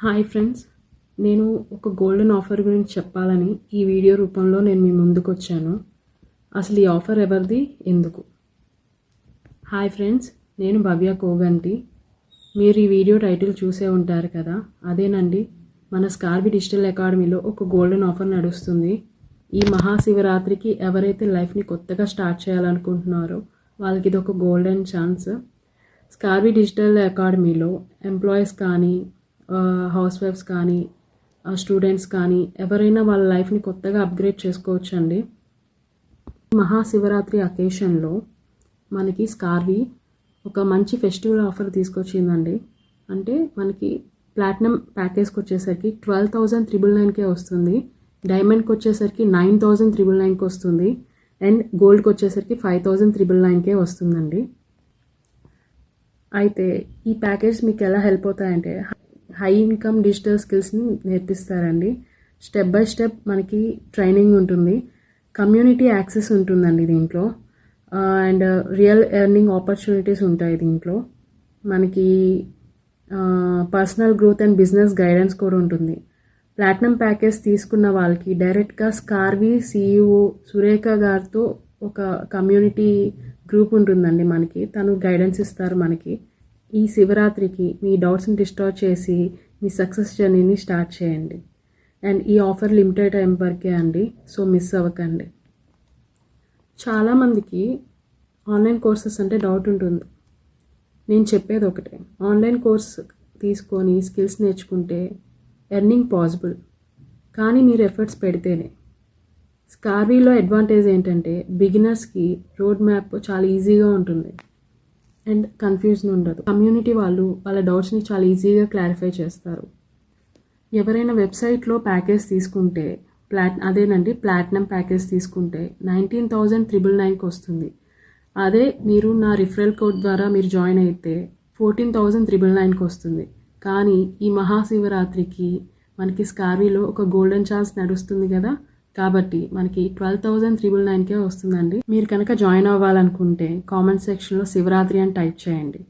Hi friends, నేను ఒక golden offer గురించి చెప్పాలని ఈ వీడియో రూపంలో నేను మీ ముందుకు వచ్చాను. అసలు ఈ ఆఫర్ ఎవరిది, ఎందుకు? హాయ్ ఫ్రెండ్స్, నేను భవ్య కోగంటి. మీరు ఈ వీడియో టైటిల్ చూసే ఉంటారు కదా, అదేనండి. మన స్కార్వి డిజిటల్ అకాడమీలో ఒక గోల్డెన్ ఆఫర్ నడుస్తుంది. ఈ మహాశివరాత్రికి ఎవరైతే లైఫ్ని కొత్తగా స్టార్ట్ చేయాలనుకుంటున్నారో వాళ్ళకి ఇది ఒక గోల్డెన్ ఛాన్స్. స్కార్వి డిజిటల్ అకాడమీలో ఎంప్లాయీస్ కానీ, హౌస్ వైఫ్స్ కానీ, స్టూడెంట్స్ కానీ ఎవరైనా వాళ్ళ లైఫ్ని కొత్తగా అప్గ్రేడ్ చేసుకోవచ్చండి. మహాశివరాత్రి అకేషన్లో మనకి స్కార్వి ఒక మంచి ఫెస్టివల్ ఆఫర్ తీసుకొచ్చిందండి. అంటే మనకి ప్లాటినం ప్యాకేజ్కి వచ్చేసరికి 12,999కే వస్తుంది, డైమండ్కి వచ్చేసరికి 9,999కి వస్తుంది, అండ్ గోల్డ్కి వచ్చేసరికి 5,999కే వస్తుందండి. అయితే ఈ ప్యాకేజ్ మీకు ఎలా హెల్ప్ అవుతాయంటే, హై ఇన్కమ్ డిజిటల్ స్కిల్స్ని నేర్పిస్తారండి. స్టెప్ బై స్టెప్ మనకి ట్రైనింగ్ ఉంటుంది, కమ్యూనిటీ యాక్సెస్ ఉంటుందండి దీంట్లో, అండ్ రియల్ ఎర్నింగ్ ఆపర్చునిటీస్ ఉంటాయి దీంట్లో. మనకి personal growth and business guidance కూడా ఉంటుంది. ప్లాటినం ప్యాకేజ్ తీసుకున్న వాళ్ళకి డైరెక్ట్గా స్కార్వి CEO సురేఖ గారితో ఒక కమ్యూనిటీ గ్రూప్ ఉంటుందండి. మనకి తను గైడెన్స్ ఇస్తారు మనకి. ఈ శివరాత్రికి మీ డౌట్స్ని డిస్టార్ట్ చేసి మీ సక్సెస్ జర్నీని స్టార్ట్ చేయండి. అండ్ ఈ ఆఫర్ లిమిటెడ్ టైం వరకే అండి, సో మిస్ అవ్వకండి. చాలామందికి ఆన్లైన్ కోర్సెస్ అంటే డౌట్ ఉంటుంది. నేను చెప్పేది ఒకటే, ఆన్లైన్ కోర్స్ తీసుకొని స్కిల్స్ నేర్చుకుంటే ఎర్నింగ్ పాసిబుల్, కానీ మీరు ఎఫర్ట్స్ పెడితేనే. స్కార్వీలో అడ్వాంటేజ్ ఏంటంటే బిగినర్స్కి రోడ్ మ్యాప్ చాలా ఈజీగా ఉంటుంది అండ్ కన్ఫ్యూజన్ ఉండదు. కమ్యూనిటీ వాళ్ళు వాళ్ళ డౌట్స్ని చాలా ఈజీగా క్లారిఫై చేస్తారు. ఎవరైనా వెబ్సైట్లో ప్యాకేజ్ తీసుకుంటే అదేనండి ప్లాటినం ప్యాకేజ్ తీసుకుంటే 19,999కి వస్తుంది. అదే మీరు నా రిఫరల్ కోడ్ ద్వారా మీరు జాయిన్ అయితే 14,999కి వస్తుంది. కానీ ఈ మహాశివరాత్రికి మనకి స్కార్వీలో ఒక గోల్డెన్ ఛాన్స్ నడుస్తుంది కదా, కాబట్టి మనకి 12,999కే వస్తుందండి. మీరు కనుక జాయిన్ అవ్వాలనుకుంటే కామెంట్ సెక్షన్లో శివరాత్రి అని టైప్ చేయండి.